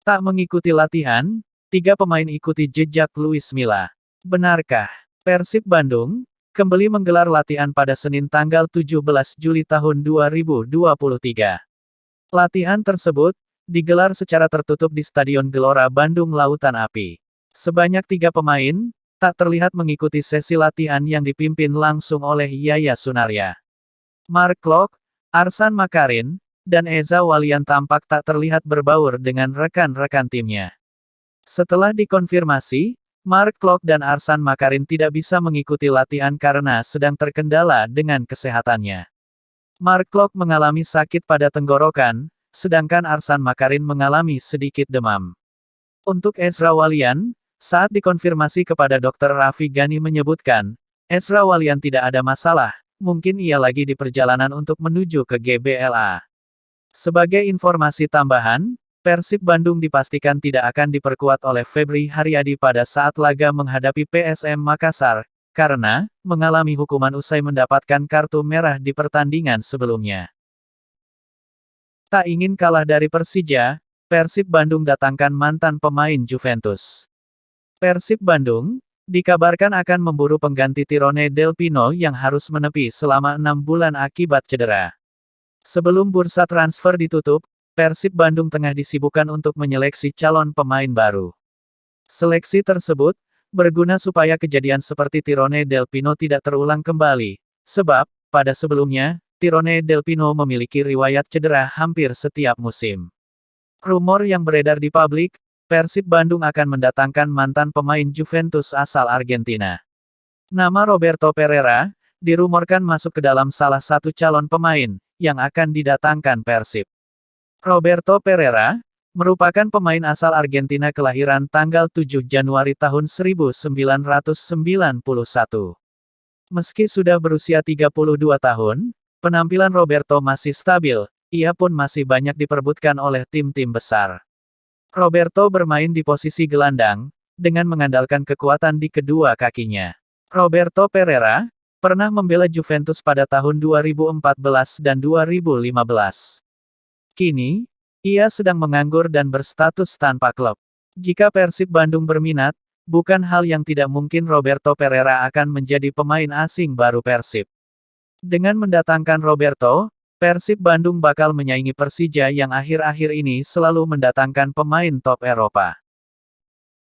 Tak mengikuti latihan, 3 pemain ikuti jejak Luis Milla. Benarkah? Persib Bandung kembali menggelar latihan pada Senin tanggal 17 Juli tahun 2023. Latihan tersebut digelar secara tertutup di Stadion Gelora Bandung Lautan Api. Sebanyak 3 pemain tak terlihat mengikuti sesi latihan yang dipimpin langsung oleh Yaya Sunarya. Mark Klok, Arsan Makarin, dan Eza Walian tampak tak terlihat berbaur dengan rekan-rekan timnya. Setelah dikonfirmasi, Mark Klok dan Arsan Makarin tidak bisa mengikuti latihan karena sedang terkendala dengan kesehatannya. Mark Klok mengalami sakit pada tenggorokan, sedangkan Arsan Makarin mengalami sedikit demam. Untuk Ezra Walian, saat dikonfirmasi kepada Dr. Raffi Gani menyebutkan, Ezra Walian tidak ada masalah, mungkin ia lagi di perjalanan untuk menuju ke GBLA. Sebagai informasi tambahan, Persib Bandung dipastikan tidak akan diperkuat oleh Febri Haryadi pada saat laga menghadapi PSM Makassar, karena mengalami hukuman usai mendapatkan kartu merah di pertandingan sebelumnya. Tak ingin kalah dari Persija, Persib Bandung datangkan mantan pemain Juventus. Persib Bandung dikabarkan akan memburu pengganti Tirone Del Pino yang harus menepi selama 6 bulan akibat cedera. Sebelum bursa transfer ditutup, Persib Bandung tengah disibukkan untuk menyeleksi calon pemain baru. Seleksi tersebut berguna supaya kejadian seperti Tirone Del Pino tidak terulang kembali, sebab pada sebelumnya, Tirone Del Pino memiliki riwayat cedera hampir setiap musim. Rumor yang beredar di publik, Persib Bandung akan mendatangkan mantan pemain Juventus asal Argentina. Nama Roberto Pereira dirumorkan masuk ke dalam salah satu calon pemain yang akan didatangkan Persib. Roberto Pereira merupakan pemain asal Argentina kelahiran tanggal 7 Januari tahun 1991. Meski sudah berusia 32 tahun, penampilan Roberto masih stabil, ia pun masih banyak diperebutkan oleh tim-tim besar. Roberto bermain di posisi gelandang, dengan mengandalkan kekuatan di kedua kakinya. Roberto Pereira pernah membela Juventus pada tahun 2014 dan 2015. Kini, ia sedang menganggur dan berstatus tanpa klub. Jika Persib Bandung berminat, bukan hal yang tidak mungkin Roberto Pereira akan menjadi pemain asing baru Persib. Dengan mendatangkan Roberto, Persib Bandung bakal menyaingi Persija yang akhir-akhir ini selalu mendatangkan pemain top Eropa.